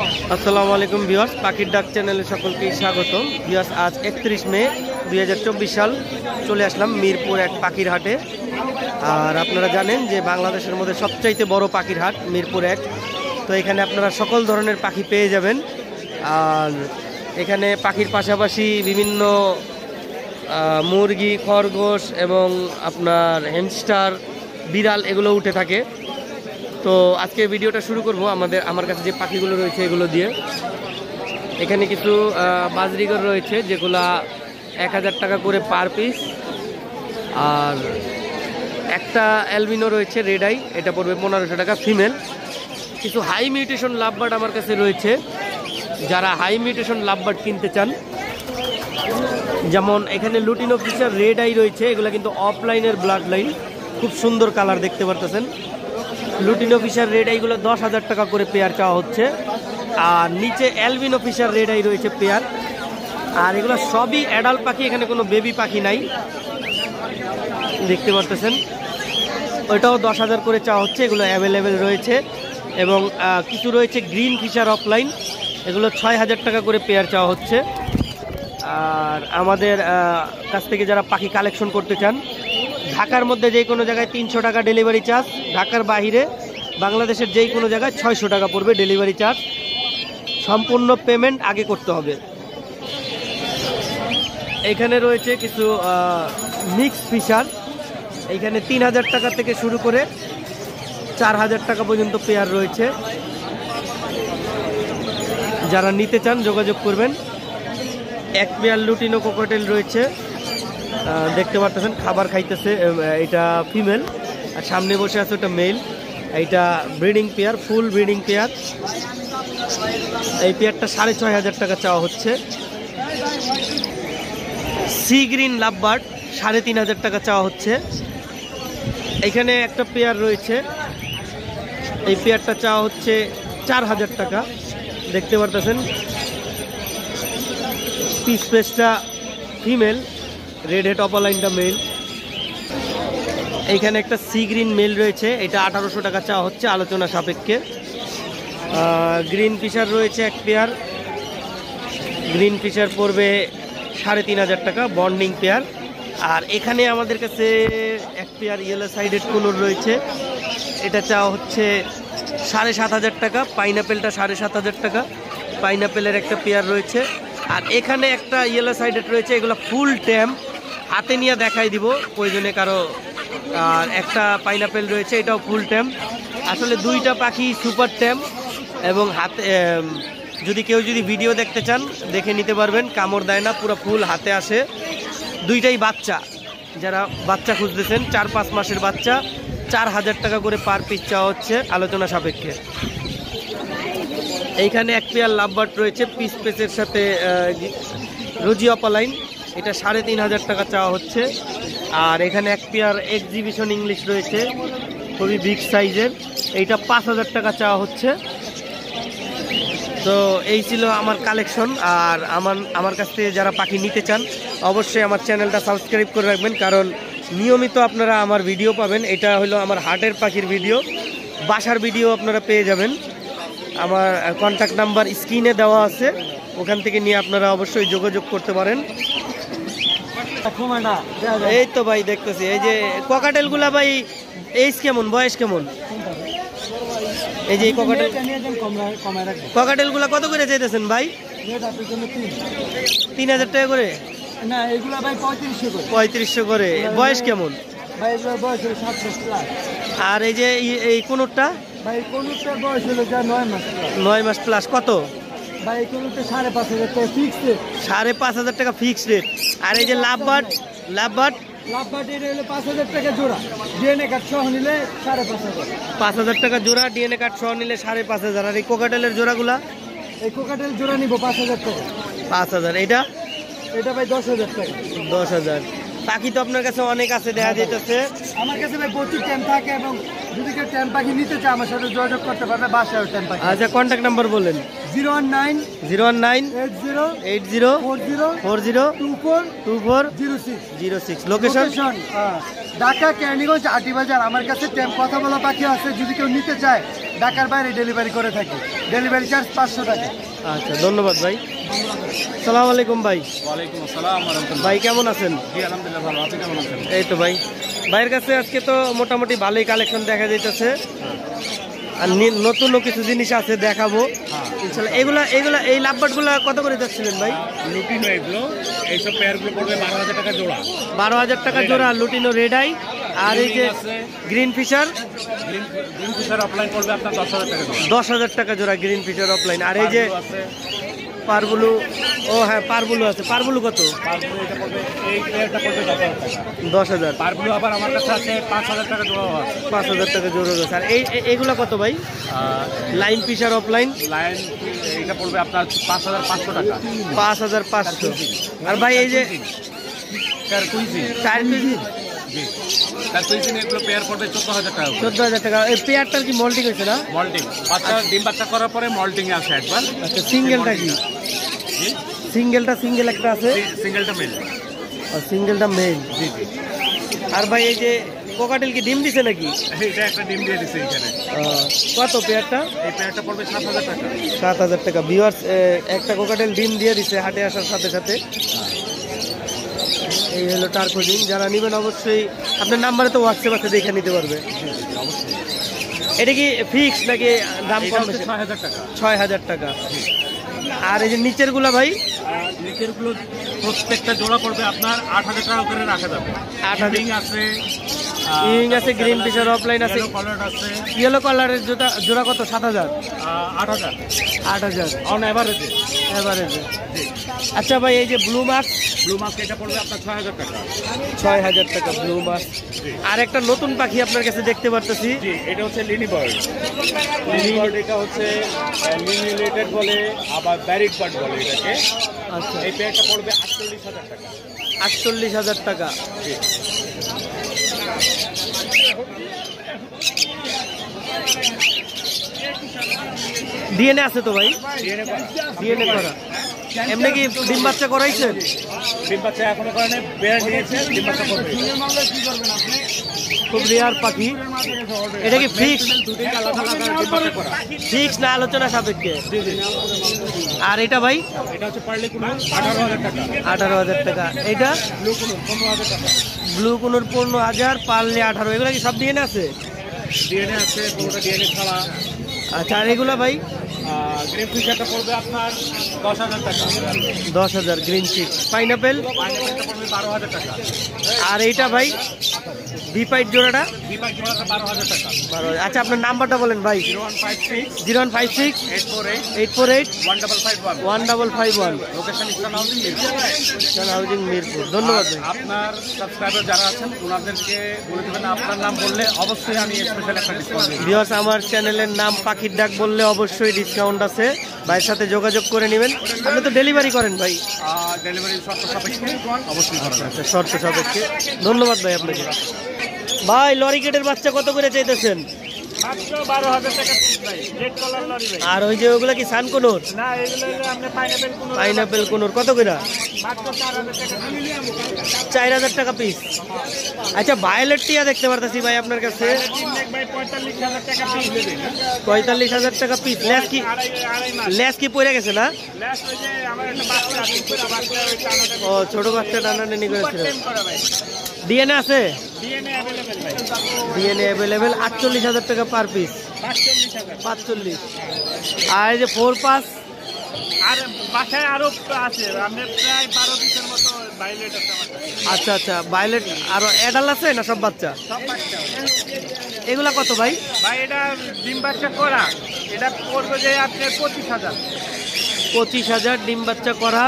আসসালামু আলাইকুম ভিউয়ার্স, পাখির ডাক চ্যানেলে সকলকে স্বাগতম। ভিউয়ার্স, আজ 31 মে 2024 সাল চলে আসলাম মিরপুর এক পাখির হাটে। আর আপনারা জানেন যে বাংলাদেশের মধ্যে সবচাইতে বড় পাখির হাট মিরপুর এক। তো এখানে আপনারা সকল ধরনের পাখি পেয়ে যাবেন। আর এখানে পাখির পাশাপাশি বিভিন্ন মুরগি, খরগোশ এবং আপনার হ্যামস্টার, বিড়াল এগুলো উঠে থাকে। তো আজকে ভিডিওটা শুরু করব আমার কাছে যে পাখিগুলো রয়েছে এগুলো দিয়ে। এখানে কিছু বাজরিগর রয়েছে যেগুলা 1000 টাকা করে পার পিস। আর একটা অ্যালবিনো রয়েছে রেড আই, এটা পড়বে 1500 টাকা ফিমেল। কিছু হাই মিউটেশন লাভবার্ড আমার কাছে রয়েছে। যারা হাই মিউটেশন লাভবার্ড কিনতে চান, যেমন এখানে লুটিনো ফিশার রেড আই রয়েছে, এগুলো কিন্তু অফলাইনের ব্লাড লাইন, খুব সুন্দর কালার দেখতে পারতেছেন। লুটিনো ফিশার রেড আইগুলো 10,000 টাকা করে পেয়ার চাওয়া হচ্ছে। আর নিচে অ্যালবিনো ফিশার রেড আই রয়েছে পেয়ার। আর এগুলো সবই অ্যাডাল্ট পাখি, এখানে কোনো বেবি পাখি নাই, দেখতে পারতেছেন। ওইটাও 10,000 করে চাওয়া হচ্ছে, এগুলো অ্যাভেলেবেল রয়েছে। এবং কিছু রয়েছে গ্রিন ফিশার অফলাইন, এগুলো 6,000 টাকা করে পেয়ার চাওয়া হচ্ছে। আর আমাদের কাছ থেকে যারা পাখি কালেকশন করতে চান, ঢাকার মধ্যে যে কোনো জায়গায় 300 টাকা ডেলিভারি চার্জ, ঢাকার বাইরে বাংলাদেশের যেই কোনো জায়গায় 600 টাকা পড়বে ডেলিভারি চার্জ। সম্পূর্ণ পেমেন্ট আগে করতে হবে। এখানে রয়েছে কিছু মিক্স ফিশার, এইখানে 3000 টাকা থেকে শুরু করে 4000 টাকা পর্যন্ত পেয়ার রয়েছে। যারা নিতে চান যোগাযোগ করবেন। এক পেয়ার লুটিনো কোকোটেল রয়েছে, দেখতে পারতেছেন খাবার খাইতেছে, এটা ফিমেল। আর সামনে বসে আছে ওটা মেল। এইটা ব্রিডিং পেয়ার, ফুল ব্রিডিং পেয়ার। এই পেয়ারটা 6500 টাকা চাওয়া হচ্ছে। সি গ্রিন লাভবার্ড 3500 টাকা চাওয়া হচ্ছে। এখানে একটা পেয়ার রয়েছে, এই পেয়ারটা চাওয়া হচ্ছে 4000 টাকা, দেখতে পারতেছেন। পিস পেসটা ফিমেল, রেড হেড অপালাইনটা মেল। এইখানে একটা সি গ্রিন মেল রয়েছে, এটা 1800 টাকা চাওয়া হচ্ছে আলোচনা সাপেক্ষে। গ্রিন ফিশার রয়েছে এক পেয়ার, গ্রিন ফিশার পড়বে 3500 টাকা বন্ডিং পেয়ার। আর এখানে আমাদের কাছে এক পেয়ার ইয়েলো সাইডেড কুনুর রয়েছে, এটা চাওয়া হচ্ছে 7500 টাকা। পাইনাপেলটা 7500 টাকা, পাইনাপেলের একটা পেয়ার রয়েছে। আর এখানে একটা ইয়েলো সাইডেড রয়েছে, এগুলো ফুল ট্যাম, হাতে নিয়ে দেখাই দিব প্রয়োজনে কারো। আর একটা পাইনাপেল রয়েছে, এটাও ফুল ট্যাম। আসলে দুইটা পাখি সুপার ট্যাম। এবং হাতে যদি কেউ ভিডিও দেখতে চান দেখে নিতে পারবেন, কামড় দেয় না, পুরো ফুল হাতে আসে। দুইটাই বাচ্চা, যারা বাচ্চা খুঁজতেছেন 4-5 মাসের বাচ্চা, 4000 টাকা করে পার পিস চাওয়া হচ্ছে আলোচনা সাপেক্ষে। এইখানে এক পেয়ার লাভবার্ড রয়েছে পিস পেসের সাথে রোজি অপালাইন, এটা 3500 টাকা চাওয়া হচ্ছে। আর এখানে এক পেয়ার এক্সিবিশন ইংলিশ রয়েছে, খুবই বিগ সাইজের, এইটা 5000 টাকা চাওয়া হচ্ছে। তো এই ছিল আমার কালেকশন। আর আমার কাছ থেকে যারা পাখি নিতে চান অবশ্যই আমার চ্যানেলটা সাবস্ক্রাইব করে রাখবেন, কারণ নিয়মিত আপনারা আমার ভিডিও পাবেন। এটা হলো আমার হাটের পাখির ভিডিও, বাসার ভিডিও আপনারা পেয়ে যাবেন। আমার কন্ট্যাক্ট নাম্বার স্ক্রিনে দেওয়া আছে, ওখান থেকে নিয়ে আপনারা অবশ্যই যোগাযোগ করতে পারেন। এই তো ভাই দেখতেছি, এই যে ককাটেলগুলা ভাই এইজ কেমন, বয়স কেমন? এই যে ককাটেলগুলা কত করে চাইতেছেন ভাই? 3000 টাকা করে? না, এগুলা ভাই 3500 করে। বয়স কেমন? ভাই এগুলোর বয়স হলো 7 মাস প্লাস। আর এই যে এই কোনটা ভাই কোনটার বয়স হলো যা 9 মাস প্লাস। 9 মাস প্লাস। কত ভাই? কোনটা 5500 টাকা ফিক্সড রেট। 5500 টাকা ফিক্সড রেট। আর এই যে লাভবার্ড এর হলো 5000 টাকা জোড়া, ডিএনএ কার্ড সহ নিলে 5500। 5000 টাকা জোড়া, ডিএনএ কার্ড সহ নিলে 5500। আর এই কোকাটেলের জোড়াগুলা? এই কোকাটেল জোড়া নিব 5000 টাকা। 5000। এটা ভাই 10000 টাকা। 10000। পাখি তো আপনার কাছে অনেক আছে দেখা যাইতেছে। আমার কাছে ভাই প্রচুর ট্যাম থাকে, এবং যদি কেউ ট্যাম পাখি নিতে চায় আমার সাথে যোগাযোগ করতে পারবে, বাসায় ট্যাম পাখি। আচ্ছা, কন্ট্যাক্ট নাম্বার বলেন। 019 80 40 24 06। লোকেশন ঢাকা কেরানীগঞ্জ আটি বাজার। আমার কাছে কথা বলা পাখি আছে, যদি কেউ নিতে চায় ঢাকার বাইরে ডেলিভারি করে থাকি। ডেলিভারি চার্জ 500 টাকা। আচ্ছা, ধন্যবাদ ভাই। সালাম আলাইকুম ভাই। ওয়ালাইকুম আসসালাম ওয়া রাহমাতুল্লাহ। ভাই কেমন আছেন? জি আলহামদুলিল্লাহ ভালো আছি, কেমন আছেন? এই তো ভাই, ভাইয়ের কাছে আজকে তো মোটামুটি ভালোই কালেকশন দেখা যাইতেছে, আর নতুনও কিছু জিনিস আছে দেখাবো ইনশাল্লাহ। এগুলা এগুলা এই লাভবার্ড গুলা কত করে যাচ্ছিলেন ভাই? লুটিনো এগুলো, এইসব পেয়ারগুলো পড়বে 12,000 টাকা জোড়া। 12,000 টাকা জোড়া লুটিনো রেড আই। আর এই যে green fisher, green fisher offline পড়বে আপনার 10,000 টাকা জোড়া। 10,000 টাকা জোড়া গ্রিন ফিশার অফলাইন। আর এই যে আছে পারবুলু, ও হ্যাঁ পারবুলু আছে। পারবুলু কত? পারবুলো, এটা পড়বে, এই পেয়ারটা পড়বে 10,000 টাকা। 10,000। পারবুলো আবার আমার কাছে আছে 5,000 টাকা জোড়া আছে। 5,000 টাকা জোড়া রয়েছে। আর এইগুলা কত ভাই? লাইন ফিশার অফলাইন লাইন এইটা পড়বে আপনার 5,500 টাকা। 5,500। আর ভাই এই যে তার কুইজিন, চার কেজি জি তার কুইজিন এগুলো পেয়ার পড়বে 14,000 টাকা। 14,000 টাকা। এই পেয়ারটার কি মল্টিং হয়েছে না? মল্টিং, বাচ্চা ডিম বাচ্চা করার পরে মল্টিং এ আসে একবার। আচ্ছা, সিঙ্গেলটা কি? সিঙ্গেলটা সিঙ্গেল একটা আছে, সিঙ্গেলটা মেল। আর সিঙ্গেলটা মেল। জি জি। আর ভাই এই যে কোকাটেল কি ডিম দিছে নাকি? এটা একটা ডিম দিয়ে দিচ্ছে এখানে। কত পেয়ারটা? এই পেয়ারটা পড়বে 7,000 টাকা। 7,000 টাকা। ভিউয়ার্স, একটা কোকাটেল ডিম দিয়ে দিছে হাটে আসার সাথে সাথে। এই হলো টার্কো ডিম। যারা নেবেন অবশ্যই আপনার নাম্বারে তো হোয়াটসঅ্যাপ আছে, দেখে নিতে পারবে। এটা কি ফিক্স নাকি দাম কম বেশি? 6,000 টাকা। 6,000 টাকা। আর এই যে নিচের গুলা ভাই? নিচের গুলো প্রত্যেকটা জোড়া পড়বে আপনার 8,000 টাকা করে রাখা যাবে। 8,000 ইং আছে, ইং আছে, গ্রিন ফিশার অফলাইন আছে, কালার আছে। ইয়েলো কালারের জোড়া কত? 7,000। 8,000 8,000 অন এভারেজে। এভারেজে। আচ্ছা ভাই, এই যে ব্লু মাস্ক? ব্লু মাস্ক এটা পড়বে আপনার 6,000 টাকা। 6,000 টাকা ব্লু মাস্ক। আর একটা নতুন পাখি আপনার কাছে দেখতে পারতেছি। জি, এটা হচ্ছে লিনি বার্ড। লিনি বার্ড এটা হচ্ছে লিনিলেটেড বলে, আবার ব্যারিক বার্ড বলে এটাকে। আচ্ছা, এই পেয়ারটা পড়বে 48,000 টাকা। 48,000 টাকা। ডিএনএ আছে তো ভাই? ডিএনএ করা। এমনি কি ডিম বাচ্চা করাইছেন? ডিম বাচ্চা এখনো করে নাই, বেয়ার নিয়েছে, ডিম বাচ্চা করবে। খুব রেয়ার পাখি। এটা কি ফিক্স? দুটোই আলাদা আলাদা ডিম বাচ্চা করা। ফিক্স না আলোচনা সাপেক্ষে? আর এটা ভাই? এটা হচ্ছে পারলে কোনো 18,000 টাকা। 18,000 টাকা। এটা ব্লু কোনো 15,000 টাকা। ব্লু কোনোর 15,000, পারলে 18। এগুলো কি সব ডিএনএ আছে? ডিএনএ আছে, পুরোটা ডিএনএ ছাড়া। আচ্ছা, আর এগুলা ভাই? গ্রিন ফিশারটা পড়বে আপনার 10,000 টাকা। 10,000 গ্রিন চিক। পাইনাপেল? পাইনাপেলটা পড়বে 12,000 টাকা। আর এইটা ভাই বিপাইট জোড়াটা? বিপাক জোড়াটা 12,000 টাকা। 12,000। আচ্ছা, আপনার নাম্বারটা বলেন ভাই। 0156 0156 848 848 1551। 1551। লোকেশন ইসলাম হাউজিং মিরপুর। হাউজিং মিরপুর। ধন্যবাদ ভাই। আপনার সাবস্ক্রাইবার যারা আছেন ওনাদেরকে বলে দেবেন, আপনার নাম বললে অবশ্যই আমি স্পেশাল একটা ডিসকাউন্ট দেব। ভিউয়ার্স, আমার চ্যানেলের নাম পাখির ডাক বললে অবশ্যই ডিসকাউন্ট আছে। ভাইয়ের সাথে যোগাযোগ করে নেবেন। আপনি তো ডেলিভারি করেন ভাই? ডেলিভারি শর্ত সাপেক্ষে অবশ্যই করা যাবে। আচ্ছা, শর্ত সাপেক্ষে। ধন্যবাদ ভাই আপনাকে। ভাই, লরিকেটের বাচ্চা কত করে চাইতেছেন? মাত্র 12,000 টাকা ভাই, রেড কালার লরি ভাই। আর ওই যে ওগুলা কি সানকোনোর? না, এগুলো হলো আপনি পাইনাপেল কোন পাইনাপেল কোনোর কত করে? মাত্র 4,000 টাকা। 4,000 টাকা পিস। আচ্ছা, ভায়োলেট টিয়া দেখতে পারতেছি ভাই আপনার কাছে। ভাই 45,000 টাকা পিস দেবেন। 45,000 টাকা পিস। লেস কি? আড়াই মাস। লেস কি পড়ে গেছে না? লাস্ট ওই যে আমার একটা বাচ্চা আছে, পুরো বাচ্চা ওই টানাটা ও, ছোট বাচ্চা টানাটানি করেছিল। টেম করা ভাই। ডিএনএ আছে? ডিএনএ अवेलेबल ভাই। DNA available. 48,000 টাকা পার পিস। 45,000। 45। আর এই যে 4 আর বাসায় আরো আছে, আমি প্রায় 12-20 মতো ভাইলেট আছে আমার কাছে। আচ্ছা আচ্ছা, ভায়োলেট আরো অ্যাডাল আছে না সব বাচ্চা? সব বাচ্চা। এগুলা কত ভাই? ভাই এটা ডিম বাচ্চা করা, এটা পড়বে যে আপনার 25,000। 25,000 ডিম বাচ্চা করা,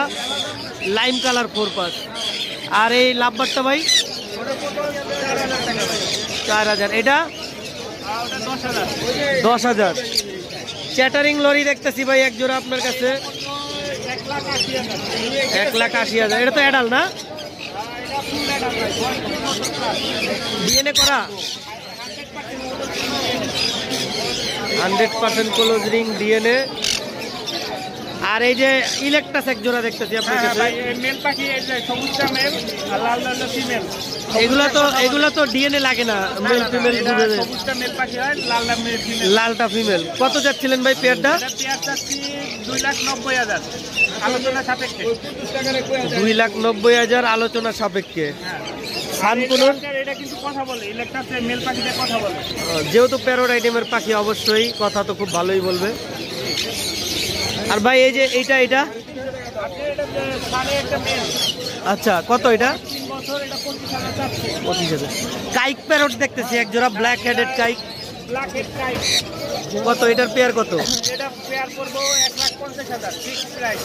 লাইম কালার 4 আর এই লাভবারটা ভাই? 4,000। এটা? ওটা 10,000। 10,000। চ্যাটারিং লরি দেখতেছি ভাই এক জোড়া আপনার কাছে। 1,80,000। 1,80,000। এটা তো অ্যাডাল না? এটা ফুল এটা ভাই, 1,000+। ডিএনএ করা? 100% ক্লোজ রিং ডিএনএ। আর এই যে ইলেকট্রাস এক জোড়া দেখতেছি আপনার হ্যাঁ কাছে, ভাই, এই মেল পাখি, এই যে সবুজটা মেল আর লালটা ফিমেল। এগুলো তো ডিএনএ লাগে না, মেল ফিমেল বুঝে যায়। সবুজটা মেল পাখি হয়, লালটা মেল ফিমেল। লালটা ফিমেল। কত যাচ্ছিলেন ভাই পেয়ারটা? এটা পেয়ার চাচ্ছি 2,90,000 আলোচনা সাপেক্ষে। 2,90,000 আলোচনা সাপেক্ষে। সানকুনুর এটা কিন্তু কথা বলে, ইলেকট্রাসে মেল পাখিতে কথা বলে। যেহেতু প্যারোট আইটেমের পাখি অবশ্যই কথা তো খুব ভালোই বলবে। আর ভাই এই যে এটা এটা সাড়ে একটা মেল, আচ্ছা কত এটা? 3 বছর, এটা 25,000 চাচ্ছে। 25,000। কাইক প্যারোট দেখতেছি এক জোড়া, black headed কাইক। Black head kite, কত এটার পেয়ার কত? এটা পেয়ার করবো 1,50,000 ফিক্সড প্রাইস।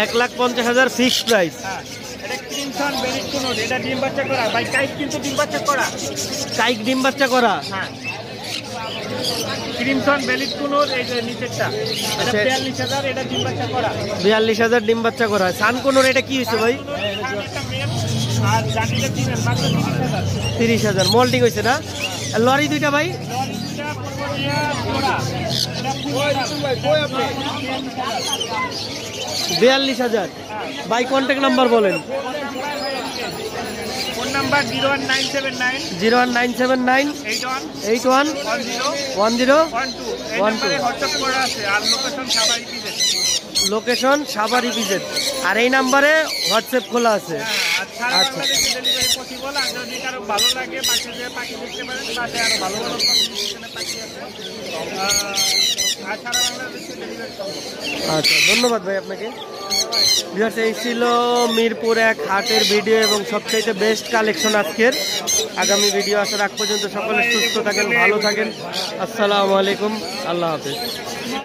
1,50,000 fixed price. হ্যাঁ, এটা ক্রিমসন বেরিট কুনুর, এটা ডিম বাচ্চা করা ভাই, কাইট কিন্তু ডিম বাচ্চা করা। কাইক ডিম বাচ্চা করা। হ্যাঁ, ক্রিমসন বেলিট কুনুর, এই যে নিচেরটা, এটা 42,000, এটা ডিম বাচ্চা করা। 42,000 ডিম বাচ্চা করা। সানকুনুর এটা কি হয়েছে ভাই? একটা মেল আর জানিটা ফিমেল, মাত্র 30,000। 30,000 মোল্ডিং হয়েছে না? আর লরি দুইটা ভাই? লরি দুটা পূর্বনিয়া জোড়া, এটা ফুল 42,000। ভাই কন্ট্যাক্ট নাম্বার বলেন। Phone number 01979 01979 81 81 10 12। এই নম্বরে হোয়াটসঅ্যাপ করা আছে, আর লোকেশন সাবাই পিজেড। Location Savar EPZ. আর এই নাম্বারে হোয়াটসঅ্যাপ খোলা আছে। আর সারা আচ্ছা। বাংলাদেশে ডেলিভারি পসিবল। আর যদি কারো ভালো লাগে পাশে যে পাখি দেখতে পারেন, পাশে আরো ভালো ভালো এখানে পাখি আছে। আর সারা বাংলাদেশে ডেলিভারি সম্ভব। আচ্ছা, ধন্যবাদ ভাই আপনাকে। ভিউয়ার্স, এই ছিল মিরপুর 1 হাটের ভিডিও এবং সবচাইতে বেস্ট কালেকশন আজকের। আগামী ভিডিও আসার আগ পর্যন্ত সকলে সুস্থ থাকেন, ভালো থাকেন। আসসালামু আলাইকুম, আল্লাহ হাফেজ।